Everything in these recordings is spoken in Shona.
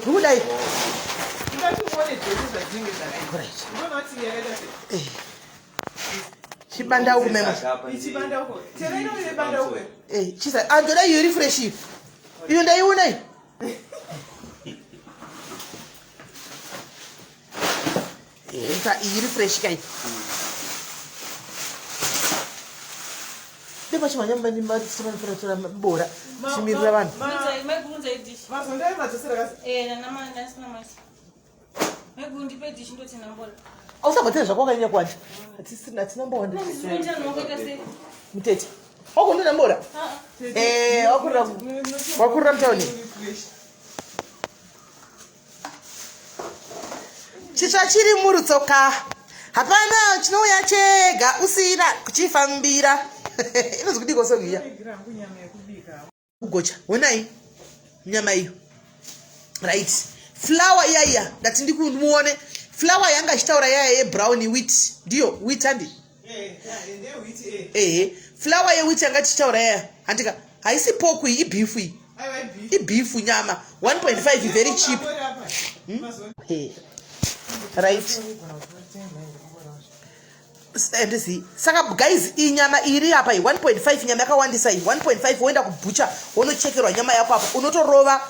Who like? She band out member. She said, Angela, you refresh you. You know, you know. You refresh guy. The much money in my seven for Bora. She means the one. Also, but there's a walk in your one. That's number one. Mutate. Oh, no, number. Okuram Tony. Chichachiri Murutoka. Hapana, chino ya chega, usira, kuchifambira. Ino zikudi go songi ya. Ugocha. Wenai? Nyama hiyo. Right. Flour yaya that ndiku muone. Flour yanga chitaura yaya brown wheat. Ndio, wheat andi. Ndio wheat flour ye wheat yanga chitaura yaya. Andika, haisi pork yi beef yi. I beef nyama 1.5 is very cheap. Right. And see, saka guys, inyama iri hapa 1.5 nyama yakawandisa 1.5 uenda kubucha unochekerwa nyama yako hapa unotorova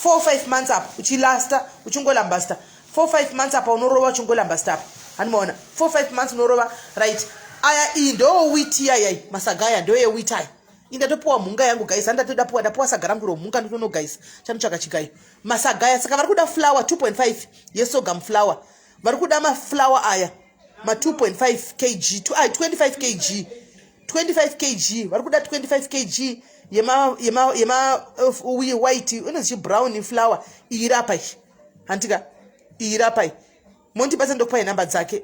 4-5 months up uchilasta uchungolambasta 4-5 months up unorova uchungolambasta hapa animaona 4-5 months unorova right aya indo wheat yaya masagaya ndo ye wheat aya indatopoa munga yangu guys ndapoa sagaramuro munga ndono guys chanuchaka chikai masagaya saka vari kuda flour 2.5 yesogam flour vari kuda ma flour aya ma 2.5 kg 25 kg 25 kg vari kuda 25 kg yema white unozi brown flour irapa antika irapa monti basa ndokupa inamba dzake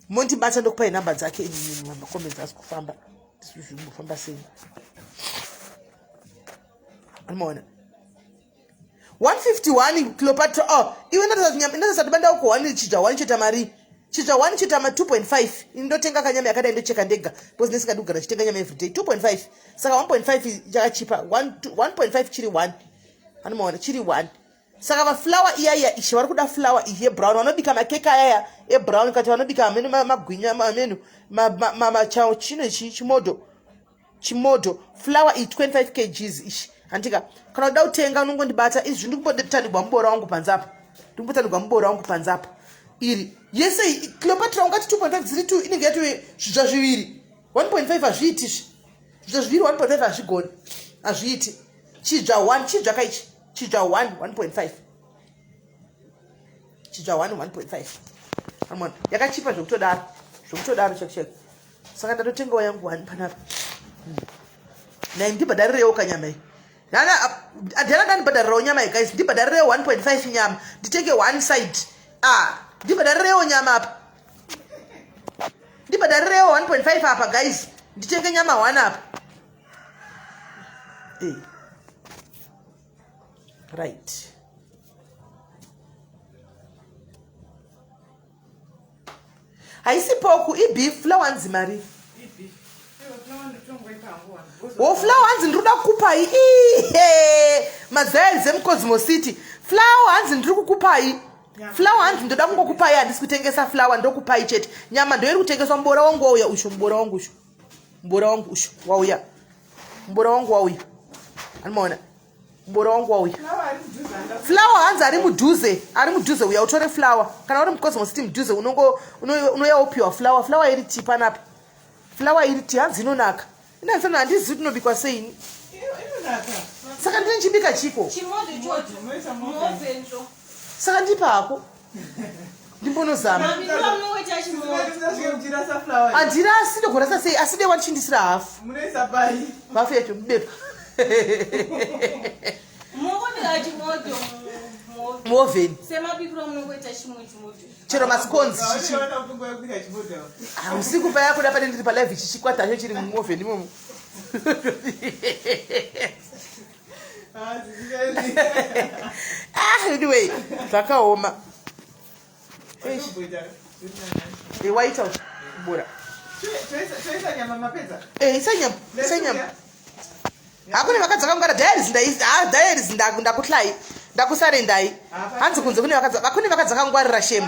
monti basa ndokupa inamba dzake ini makomenti asikufamba ndizvifamba sei Almona 151 Cleopatra. Oh, even that banda uko 1 chija 1 chita mari. Chija 1 chita ma 2.5. Indotenga kanyama yakada indocheka ndega. Because nesika dugara chitenga nyama every day 2.5. Saka 1.5 jaga cheaper. 1.5 chiri 1. Almona chiri 1. Saka va flour iya ishi vari kuda flour ihe brown wanobika makeka aya e brown kati wanobika amenu magwinya amenu ma chao chino chimodo flour is 25 kgs ishi. Antika kana kuda utenga unongondibata izvi ndikumbodetani gwambora wangu panzapo ndikumbotani gwambora wangu panzapo iri yese Cleopatra ungati 2.5 ziri 2 inenge yati zvizva zviviri 1.5 azviiti zvizva zviviri 1.5 azvigoni azviiti chija 1 chija kaichi chija 1 1.5 chija 1 1.5 amon yakachipa zvokutodaro chekchek saka ndatotengawo yangu 1 panapa ndibhadharirewo kanyama Nana adela dan badaro nyama guys ndibhadharire 1.5 nyama nditenge one side ndibhadharire nyama hapa ndibhadharire 1.5 hapa guys nditenge nyama 1 hapa right haisi poku beef flour nzimari flour hanzi ndiri kuda kukupai mazaya zemcosmo city flour hanzi ndiri kukupai flour hanzi ndoda kungokupai handisi kutengesa flour ndokupai chete nyama ndoiri kutengeswa mbora wangu wauya usho mbora wangu usho wauya mbora wangu wauya animaona mbora wangu wauya flour hanzi ari mudhuze uya utore flour kana uri mucosmo city mudhuze unoya upiwa flour iri tipa napi flour iri ti hanzi inonaka inasana handizivi tinobikwa seini saka ndine chibika chiko saka ndipako ndimbonozama handirasi ndogorasa sei asi dewa ndichindisira hafu hafu yacho mubepa muoveni chero masconzi usiku paya kuda pane ndiri palive chichikwatasho chiri muoveni imomo anyway zvakaoma white house bora isanyama hakune vakadzaka kungara diaries ndakuhlai ndakusarendai hanzi kunze kune vakadzi vakangwarira shemu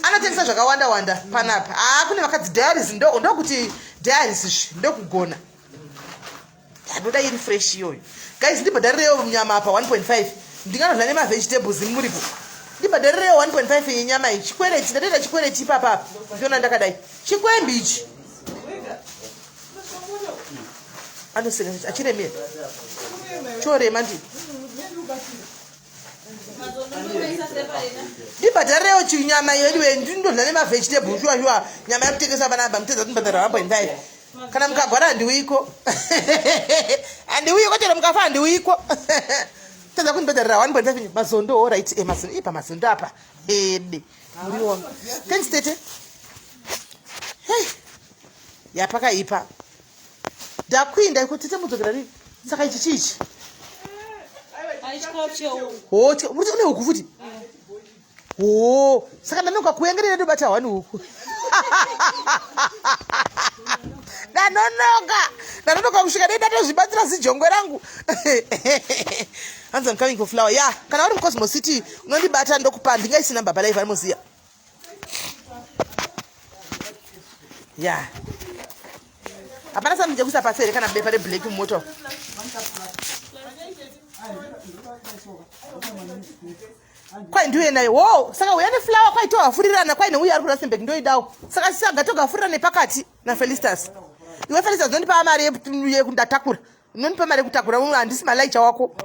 anotengesa zvakawanda wanda panapa kune vakadzi diaries ndokuti diaries ndokugona ndoda iri fresh iyoyo guys ndibhadharirewo nyama apa 1.5 ndinganodla nemavegetables muripo ndibhadharirewo 1.5 yenyama iyi chikwereti ndatoita chikwereti ipapa ndiona ndakadai chikwembi ichi anoseka achiremera chorema ndi ndibhadharirewo chinyama yeduwe ndindodla nemavegetables shuwa nyama yakutengesa panapa mutedza kundibhadharira 1.5 kana mukagwara handiwiko handiwiko chero mukafa handiwiko tedza kundibhadharira 1.5 mazondo oright mazondo ipa mazondo apa ede muriona thanks tete hey yapakaipa ndakwinda kuti tete mudzokera rini saka ichi chichi muri une huku futi saka ndanoka kuengerera ndobata hwani huku ndanonoka kusvika dei ndatozvibatsira zijongwe rangu hanzi I'm coming for flower ya kana uri mucosmos city unondibata ndokupa ndingaisina baba live anoziya ya hapana samujekusa pasere kana bepa reblack mumoto kwai ndiuye nayo saka uya neflower kwai togafurirana kwai neuya ari kurasenbek ndoidawo saka sisaga togafurira nepakati nafelistas iwe Felicitas unonipa mari yekundatakura unonipa mari yekutakura handisi malaicha wako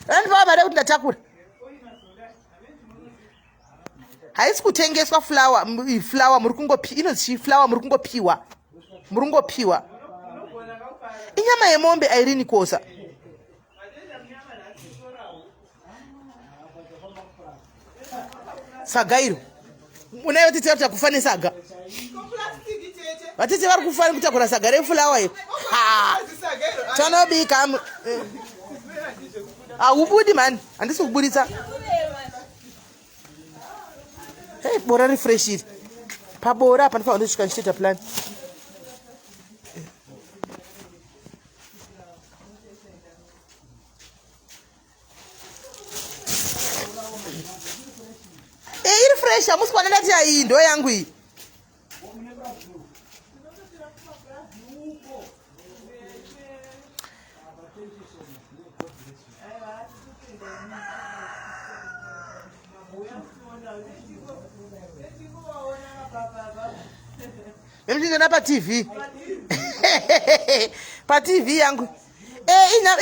unonipa mari yekuti ndatakura haisi kutengeswa flower inonzi flower muri kungopiwa inyama yemombe airini kosa saga iro unayo tete vari kufa nesaga vatete vari kufa nekutakura saga refulawa iro tonobika haubudi mani handisi kuburitsa hey bora refresh iri pabora apa ndifanira ndosvika ndichitoita plan iri fresh hamusi kuona ndati iyi ndo yangu iyi emtindona patv patv yangu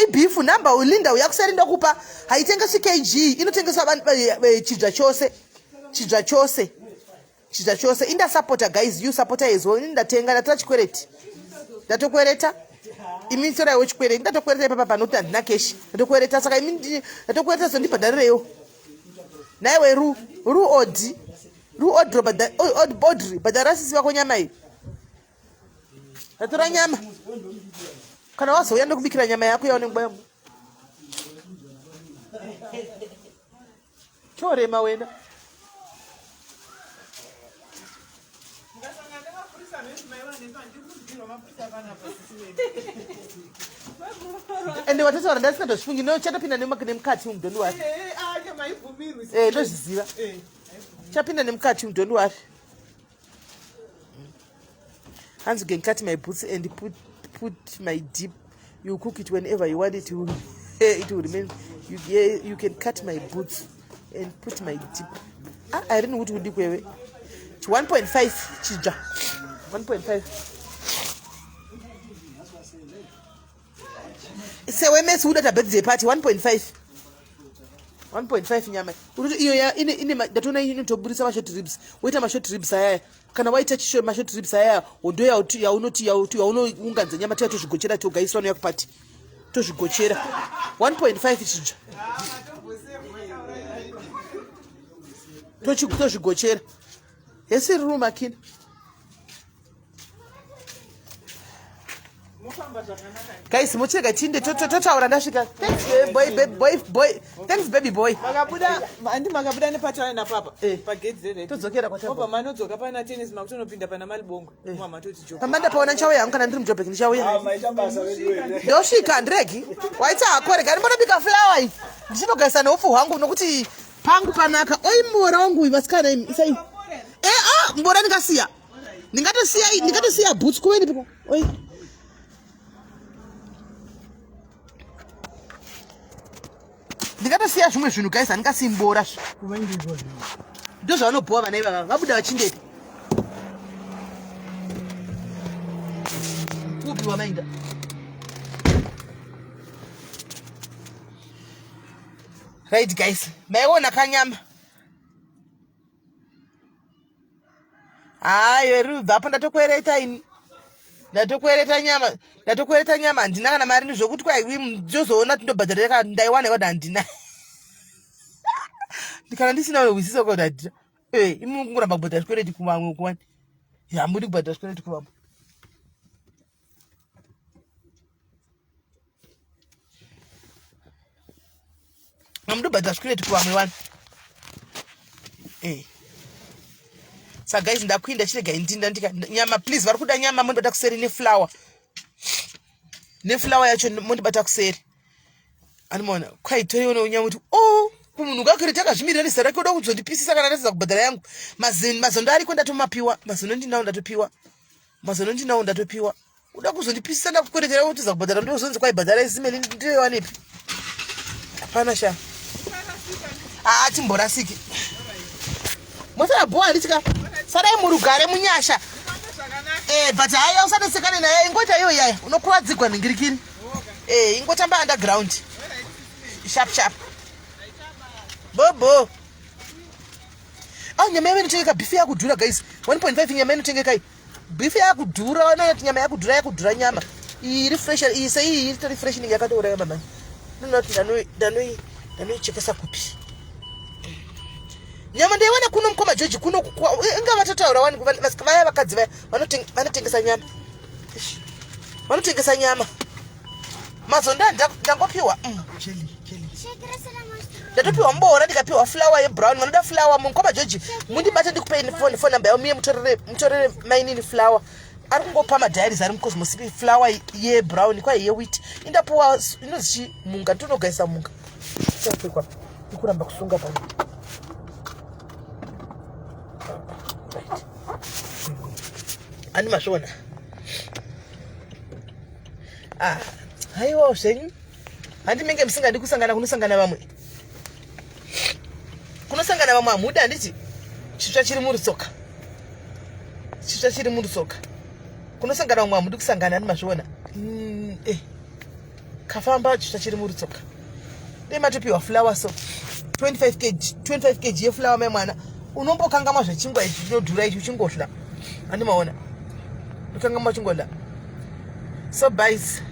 ibifu namba ulinda uyakuseri ndokupa haitengeswi kg inotengeswa chidya chose inda supporter guys you supporter as well ndatenga ndatora chikwereti ndatokwereta imi soraiwo chikwereti ndatokwereta ipapa panoti handina keshi ndatokwereta saka imi ndatokwereta sondibhadharirewo naiwe ru odri bhadhara sisi wako nyama iyi ndatora nyama kana wazouya ndokubikira nyama yako yaunenge yamo chorema wena ende watotaura ndasingatozvifungi chatopinda nemukati mudhoni wari ndozviziva chapinda nemukati mudhoni wari hanzi you can cut my boots and put my dip you cook it whenever you want it it will remain you can cut my boots and put my dip I don't know what would do 1.5 chija 1.5 sewe mesi udata birthday party 1.5 nyama iyo ine ndatona inotoburisa mashort ribs woita mashort ribs ayaya kana waita chisho mashort ribs ayaya wodoya yaunoti yaunounganza nyama taya tozvigochera togaiswa noya kupati tozvigochera 1.5 chija tozvigochera yesiri rumakina Guys, mucheka chinde totaura ndasvika. Thanks boy. Thanks baby boy. Magabuda andi magabuda nepatwa na papa. Pagedze. Todzokera kwa tapa. Opa manodzoka pana tennis makutonopinda pana malibongo. Mama toti joke. Pamanda paona chawo yangu kana ndiri mujobheki ndichauya. Ndosvika ndiregi. Waita akore gari mbona bika flower iyi. Ndichinogaisa noufu hwangu nokuti pangu panaka. Oi mbora wangu vasikana isai. Mbora ndikasiya. Ndingatosiya boots kuweni piko. Oi. Ndikatosiya zvimwe zvinhu guys handingasimbora ndo zvavanobhuwa vana ivava vabuda vachindeti upi wamainda right guys maiona kanyama hayo rubvapo ndatokwereta ini ndatokwereta nyama handina kana mari zvokuti kwaiwi ndozoona tindobhadhareka ndaiwana kodha handina ndikana ndisina wisisa kodha handina imunguramba kubhadhara swereti kuvamwe kuwani hamudi kubhadhara swereti kuvamwe hamudi kubhadhara swereti kuvamwe wani saka guys ndakwinda chirega indinda ndika nyama please vari kuda nyama mondibata kuseri neflower yacho mondibata kuseri animona kwaitoiona unyama kuti kumunhu ngakureti akazvimirira nezita rake uda kuzondipisisa kana ndasiza kubhadhara yangu mazondo ariko ndatomapiwa mazondo ndinawo ndatopiwa uda kuzondipisisa ndakukweretera kutiza kubhadhara ndozonzi kwaibhadhara isimeli ndiyowanepi hapana sha timborasiki mosabhuwa ndichika sarai murugare munyasha but haya usatosekane naye ingota iyo yaya unokuwadzigwa ningirikiri ingotamba underground sharp bobo nyama yame inotengeka bifi yakudhura guys 1.5 nyama inotengekai bifi yakudhura wanaati nyama yakudhura nyama iri fresh iyi iri fresh ninge yakatouraya mamani ndinoti ndanoichekesa kupi nyama ndaiwana kuno mukoma George kuno inga vatotaura wani vaya vakadzi vaya vanotengesa nyama mazondo ndangopiwa ndatopiwa mbora ndikapiwa flower yebrown vanoda flower mukoma George mundibate ndikupei phone number yavo miye mutorere mainini flower ari kungopa madiaries ari mucosmos flower yebrown kwai yewheat indapuwa inozichi munga ndinogaisa munga chapekwa ikuramba kusunga pano ani masvona haiwa zvenyu handimenge musingadi kunosangana vamwe hamuda handiti chitsva chiri murutsoka kunosangana vamwe hamudi kusangana ani masvona kafamba chitsva chiri murutsoka matopiwa flower so 25 kg yeflower memwana unombokangama zvechingwa ichi chinodhura ichi uchingosvida handimaona ukangama uchingoda so guys